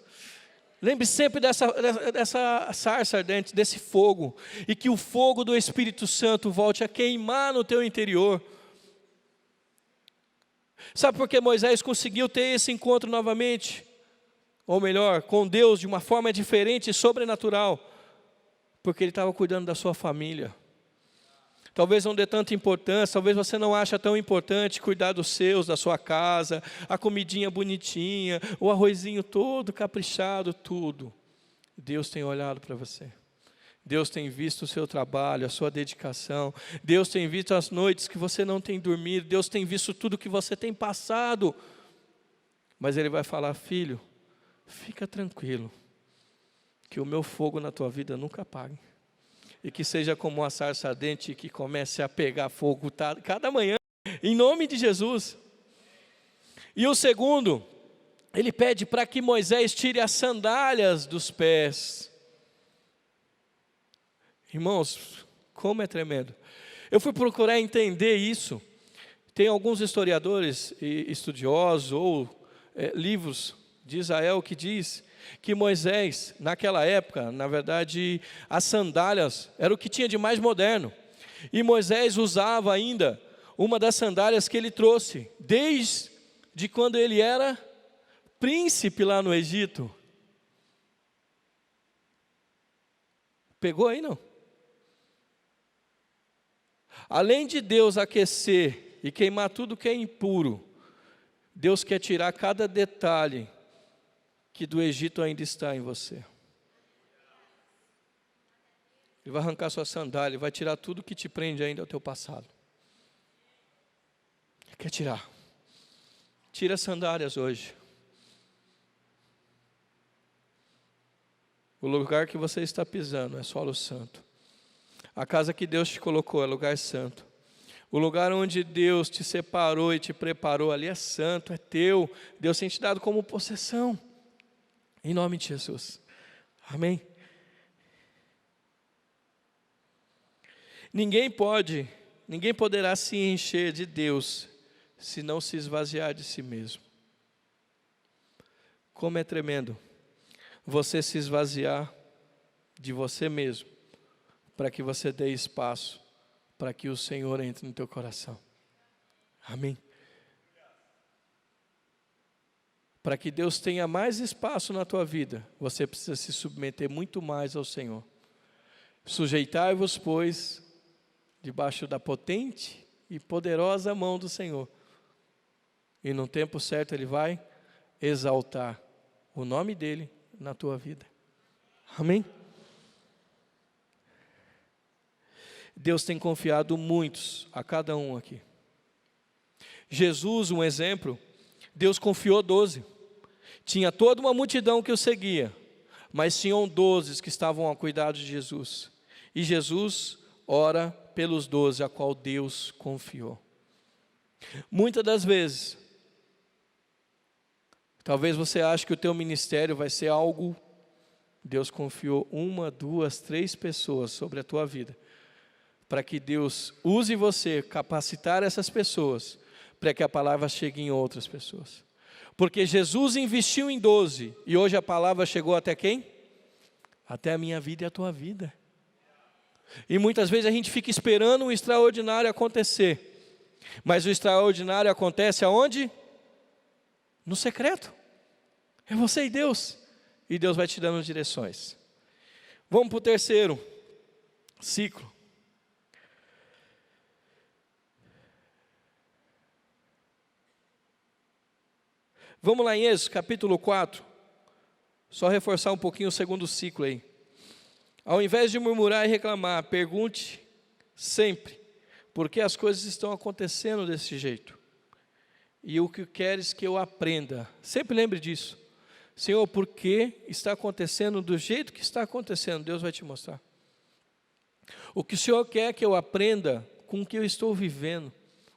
Lembre sempre dessa sarça ardente, desse fogo, e que o fogo do Espírito Santo volte a queimar no teu interior. Sabe por que Moisés conseguiu ter esse encontro novamente? Ou melhor, com Deus de uma forma diferente e sobrenatural? Porque ele estava cuidando da sua família. Talvez não dê tanta importância, talvez você não ache tão importante cuidar dos seus, da sua casa, a comidinha bonitinha, o arrozinho todo caprichado, tudo. Deus tem olhado para você. Deus tem visto o seu trabalho, a sua dedicação. Deus tem visto as noites que você não tem dormido. Deus tem visto tudo que você tem passado. Mas Ele vai falar: filho, fica tranquilo, que o meu fogo na tua vida nunca apague. E que seja como uma sarça ardente que comece a pegar fogo cada manhã, em nome de Jesus. E o segundo, ele pede para que Moisés tire as sandálias dos pés. Irmãos, como é tremendo. Eu fui procurar entender isso. Tem alguns historiadores e estudiosos ou livros de Israel que diz que Moisés, naquela época, na verdade, as sandálias era o que tinha de mais moderno. E Moisés usava ainda uma das sandálias que ele trouxe, desde quando ele era príncipe lá no Egito. Pegou aí, não? Além de Deus aquecer e queimar tudo que é impuro, Deus quer tirar cada detalhe que do Egito ainda está em você. Ele vai arrancar sua sandália, vai tirar tudo que te prende ainda ao teu passado. Ele quer tirar. Tira as sandálias hoje. O lugar que você está pisando é solo santo. A casa que Deus te colocou é lugar santo. O lugar onde Deus te separou e te preparou ali é santo, é teu. Deus tem te dado como possessão. Em nome de Jesus. Amém? Ninguém poderá se encher de Deus se não se esvaziar de si mesmo. Como é tremendo você se esvaziar de você mesmo, para que você dê espaço para que o Senhor entre no teu coração. Amém? Para que Deus tenha mais espaço na tua vida, você precisa se submeter muito mais ao Senhor. Sujeitai-vos, pois, debaixo da potente e poderosa mão do Senhor. E no tempo certo Ele vai exaltar o nome dEle na tua vida. Amém? Deus tem confiado muitos a cada um aqui. Jesus, um exemplo, Deus confiou 12. Tinha toda uma multidão que o seguia, mas tinham 12 que estavam ao cuidado de Jesus. E Jesus ora pelos 12 a qual Deus confiou. Muitas das vezes, talvez você ache que o teu ministério vai ser algo, Deus confiou 1, 2, 3 pessoas sobre a tua vida, para que Deus use você, capacitar essas pessoas, para que a palavra chegue em outras pessoas. Porque Jesus investiu em 12, e hoje a palavra chegou até quem? Até a minha vida e a tua vida. E muitas vezes a gente fica esperando o extraordinário acontecer. Mas o extraordinário acontece aonde? No secreto. É você e Deus. E Deus vai te dando direções. Vamos para o terceiro ciclo. Vamos lá em Êxodo, capítulo 4. Só reforçar um pouquinho o segundo ciclo aí. Ao invés de murmurar e reclamar, pergunte sempre, porque as coisas estão acontecendo desse jeito. E o que queres que eu aprenda? Sempre lembre disso. Senhor, por que está acontecendo do jeito que está acontecendo? Deus vai te mostrar. O que o Senhor quer que eu aprenda com o que eu estou vivendo,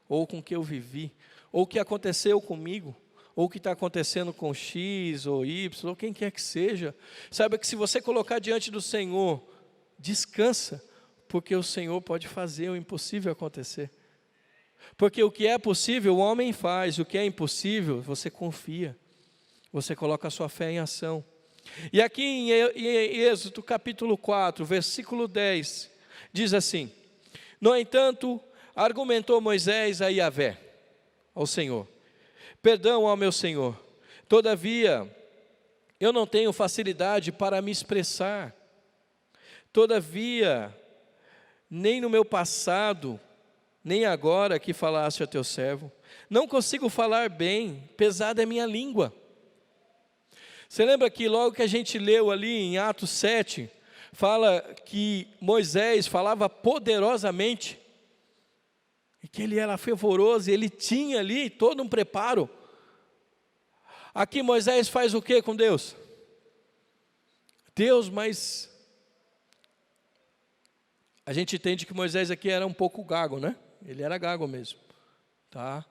ou com o que eu vivi, ou o que aconteceu comigo, ou o que está acontecendo com X ou Y, ou quem quer que seja. Saiba que se você colocar diante do Senhor, descansa, porque o Senhor pode fazer o impossível acontecer. Porque o que é possível o homem faz, o que é impossível você confia, você coloca a sua fé em ação. E aqui em Êxodo capítulo 4, versículo 10, diz assim: no entanto, argumentou Moisés a Yahvé, ao Senhor: perdão ao meu Senhor, todavia eu não tenho facilidade para me expressar, todavia nem no meu passado, nem agora que falaste a teu servo, não consigo falar bem, pesada é minha língua. Você lembra que logo que a gente leu ali em Atos 7, fala que Moisés falava poderosamente, e que ele era fervoroso, e ele tinha ali todo um preparo. Aqui Moisés faz o que com Deus? Mas a gente entende que Moisés aqui era um pouco gago, né? Ele era gago mesmo, tá?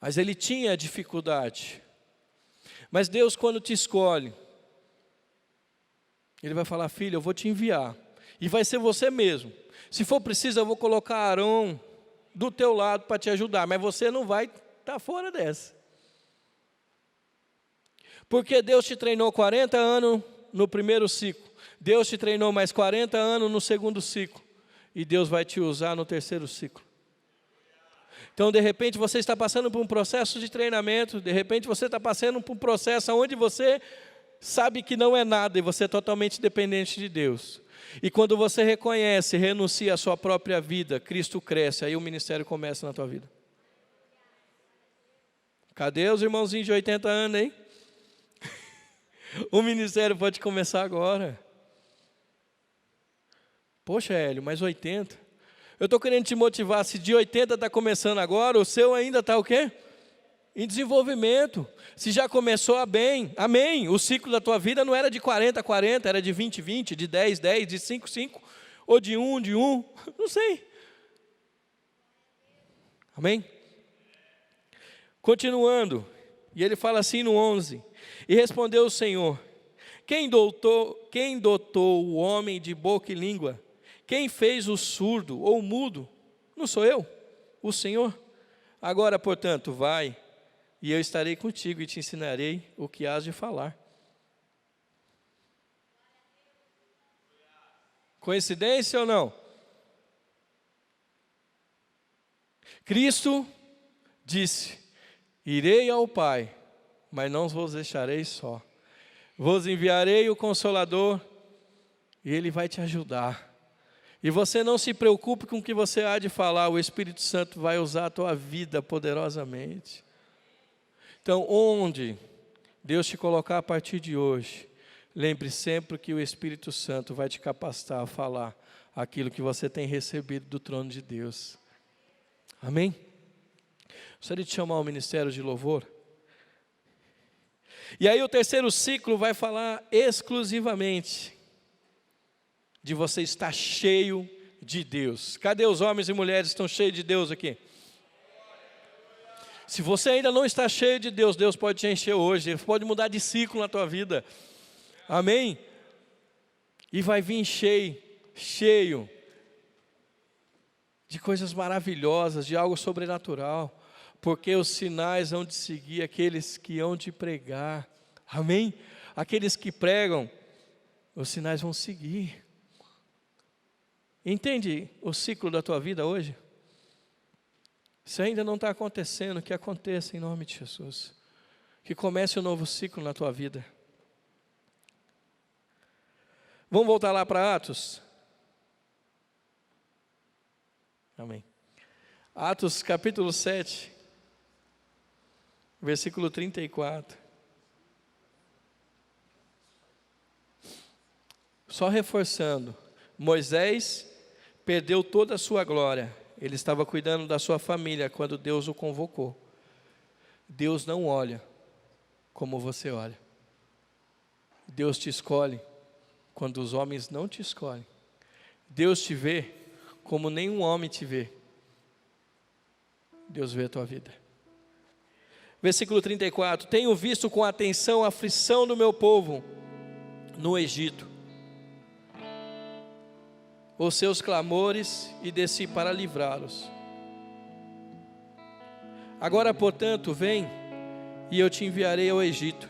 Mas ele tinha dificuldade. Mas Deus, quando te escolhe, Ele vai falar: filho, eu vou te enviar, e vai ser você mesmo. Se for preciso, eu vou colocar Arão do teu lado para te ajudar, mas você não vai estar fora dessa. Porque Deus te treinou 40 anos no primeiro ciclo, Deus te treinou mais 40 anos no segundo ciclo, e Deus vai te usar no terceiro ciclo. Então, de repente, você está passando por um processo de treinamento, de repente você está passando por um processo onde você sabe que não é nada, e você é totalmente dependente de Deus. E quando você reconhece, renuncia à sua própria vida, Cristo cresce, aí o ministério começa na tua vida. Cadê os irmãozinhos de 80 anos, hein? O ministério pode começar agora. Poxa, Hélio, mas 80? Eu estou querendo te motivar, se de 80 está começando agora, o seu ainda está o quê? Em desenvolvimento. Se já começou, bem, amém. O ciclo da tua vida não era de 40 a 40, era de 20 a 20, de 10 a 10, de 5 a 5, ou de 1 a 1, não sei. Amém? Continuando, e ele fala assim no 11: e respondeu o Senhor: quem dotou o homem de boca e língua? Quem fez o surdo ou o mudo? Não sou eu, o Senhor. Agora, portanto, vai, e eu estarei contigo e te ensinarei o que hás de falar. Coincidência ou não? Cristo disse: irei ao Pai, mas não vos deixarei só. Vos enviarei o Consolador, e Ele vai te ajudar. E você não se preocupe com o que você há de falar, o Espírito Santo vai usar a tua vida poderosamente. Então, onde Deus te colocar a partir de hoje, lembre sempre que o Espírito Santo vai te capacitar a falar aquilo que você tem recebido do trono de Deus. Amém? Gostaria de chamar o ministério de louvor. E aí o terceiro ciclo vai falar exclusivamente de você estar cheio de Deus. Cadê os homens e mulheres que estão cheios de Deus aqui? Se você ainda não está cheio de Deus, Deus pode te encher hoje, Ele pode mudar de ciclo na tua vida. Amém? E vai vir cheio de coisas maravilhosas, de algo sobrenatural, porque os sinais hão de seguir aqueles que hão de pregar. Amém? Aqueles que pregam, os sinais vão seguir. Entende o ciclo da tua vida hoje? Se ainda não está acontecendo, que aconteça em nome de Jesus. Que comece um novo ciclo na tua vida. Vamos voltar lá para Atos? Amém. Atos capítulo 7, versículo 34. Só reforçando, Moisés perdeu toda a sua glória. Ele estava cuidando da sua família quando Deus o convocou. Deus não olha como você olha. Deus te escolhe quando os homens não te escolhem. Deus te vê como nenhum homem te vê. Deus vê a tua vida. Versículo 34. Tenho visto com atenção a aflição do meu povo no Egito, os seus clamores, e desci para livrá-los. Agora, portanto, vem, e eu te enviarei ao Egito.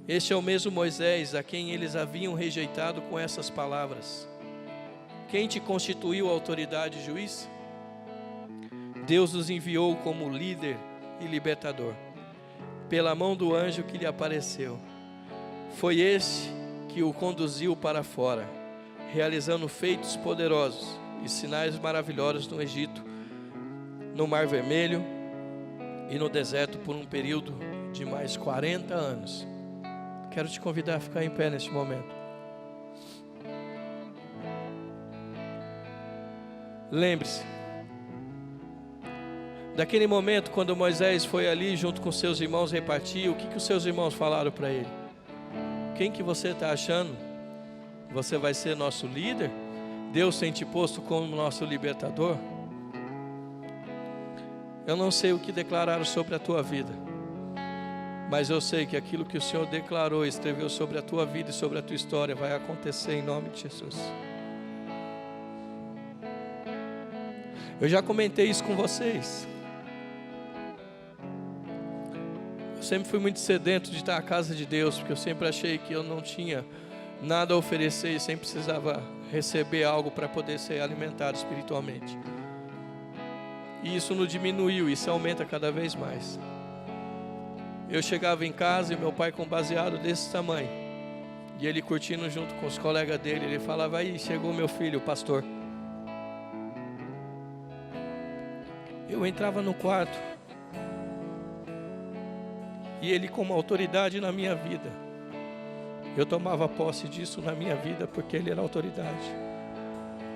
Este é o mesmo Moisés, a quem eles haviam rejeitado com essas palavras. Quem te constituiu autoridade e juiz? Deus os enviou como líder e libertador, pela mão do anjo que lhe apareceu. Foi este que o conduziu para fora, realizando feitos poderosos e sinais maravilhosos no Egito, no Mar Vermelho e no deserto por um período de mais 40 anos. Quero te convidar a ficar em pé neste momento. Lembre-se daquele momento quando Moisés foi ali junto com seus irmãos repartir. O que os seus irmãos falaram para ele? Quem que você está achando? Você vai ser nosso líder? Deus tem te posto como nosso libertador? Eu não sei o que declararam sobre a tua vida, mas eu sei que aquilo que o Senhor declarou e escreveu sobre a tua vida e sobre a tua história vai acontecer em nome de Jesus. Eu já comentei isso com vocês. Eu sempre fui muito sedento de estar à casa de Deus, porque eu sempre achei que eu não tinha nada a oferecer e sempre precisava receber algo para poder ser alimentado espiritualmente. E isso não diminuiu, isso aumenta cada vez mais. Eu chegava em casa e meu pai com baseado desse tamanho, e ele curtindo junto com os colegas dele, ele falava: aí chegou meu filho, o pastor. Eu entrava no quarto e ele com uma autoridade na minha vida, eu tomava posse disso na minha vida porque ele era autoridade.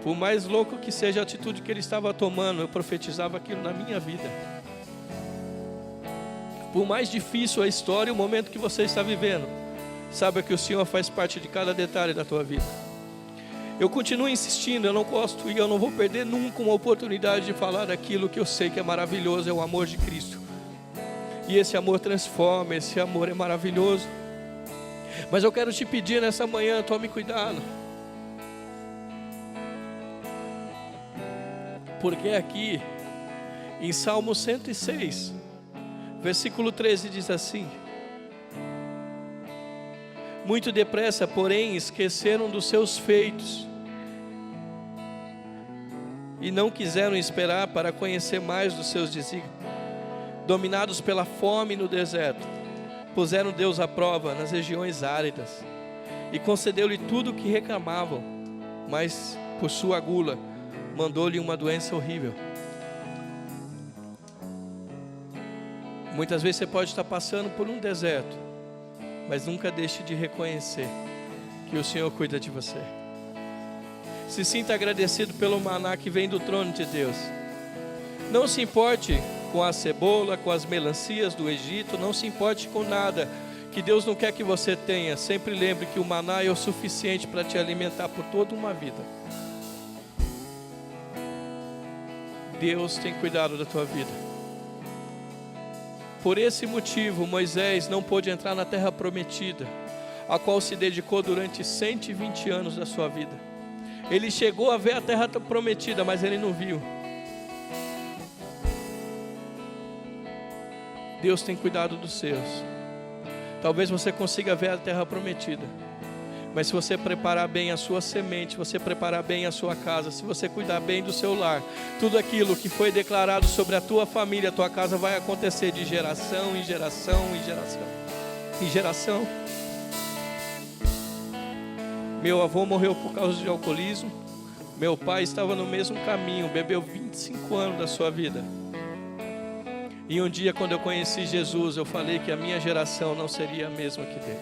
Por mais louco que seja a atitude que ele estava tomando, eu profetizava aquilo na minha vida. Por mais difícil a história, o momento que você está vivendo, saiba que o Senhor faz parte de cada detalhe da tua vida. Eu continuo insistindo, eu não gosto e eu não vou perder nunca uma oportunidade de falar daquilo que eu sei que é maravilhoso, é o amor de Cristo. E esse amor transforma, esse amor é maravilhoso. Mas eu quero te pedir nessa manhã, tome cuidado. Porque aqui, em Salmo 106, versículo 13 diz assim: muito depressa, porém, esqueceram dos seus feitos e não quiseram esperar para conhecer mais dos seus desígnios. Dominados pela fome no deserto, puseram Deus à prova nas regiões áridas e concedeu-lhe tudo o que reclamavam, mas por sua gula mandou-lhe uma doença horrível. Muitas vezes você pode estar passando por um deserto, mas nunca deixe de reconhecer que o Senhor cuida de você. Se sinta agradecido pelo maná que vem do trono de Deus. Não se importe com a cebola, com as melancias do Egito, não se importe com nada que Deus não quer que você tenha. Sempre lembre que o maná é o suficiente para te alimentar por toda uma vida. Deus tem cuidado da tua vida. Por esse motivo, Moisés não pôde entrar na terra prometida, a qual se dedicou durante 120 anos da sua vida. Ele chegou a ver a terra prometida, mas ele não viu. Deus tem cuidado dos seus. Talvez você consiga ver a terra prometida, mas se você preparar bem a sua semente, se você preparar bem a sua casa, se você cuidar bem do seu lar, tudo aquilo que foi declarado sobre a tua família, a tua casa vai acontecer de geração em geração em geração em geração. Meu avô morreu por causa de alcoolismo. Meu pai estava no mesmo caminho, bebeu 25 anos da sua vida. E um dia, quando eu conheci Jesus, eu falei que a minha geração não seria a mesma que dele.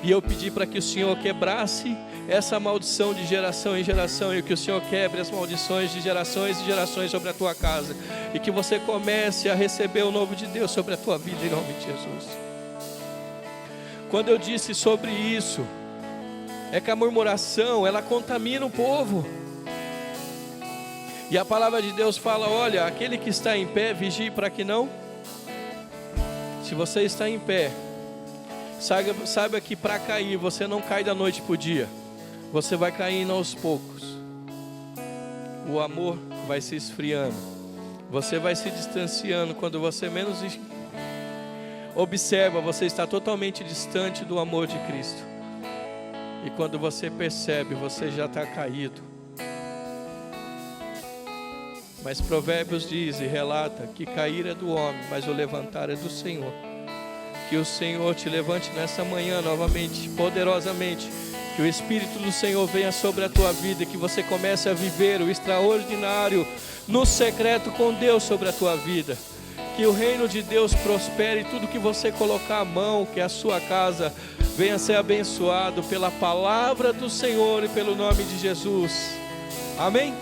E eu pedi para que o Senhor quebrasse essa maldição de geração em geração, e que o Senhor quebre as maldições de gerações e gerações sobre a tua casa, e que você comece a receber o novo de Deus sobre a tua vida, em nome de Jesus. Quando eu disse sobre isso, é que a murmuração, ela contamina o povo. E a palavra de Deus fala: olha, aquele que está em pé, vigie para que não. Se você está em pé, saiba que para cair, você não cai da noite para o dia. Você vai caindo aos poucos. O amor vai se esfriando. Você vai se distanciando. Quando você menos observa, você está totalmente distante do amor de Cristo. E quando você percebe, você já está caído. Mas Provérbios diz e relata que cair é do homem, mas o levantar é do Senhor. Que o Senhor te levante nessa manhã novamente, poderosamente. Que o Espírito do Senhor venha sobre a tua vida, que você comece a viver o extraordinário no secreto com Deus sobre a tua vida. Que o reino de Deus prospere, tudo que você colocar a mão, que a sua casa venha ser abençoado pela palavra do Senhor e pelo nome de Jesus. Amém?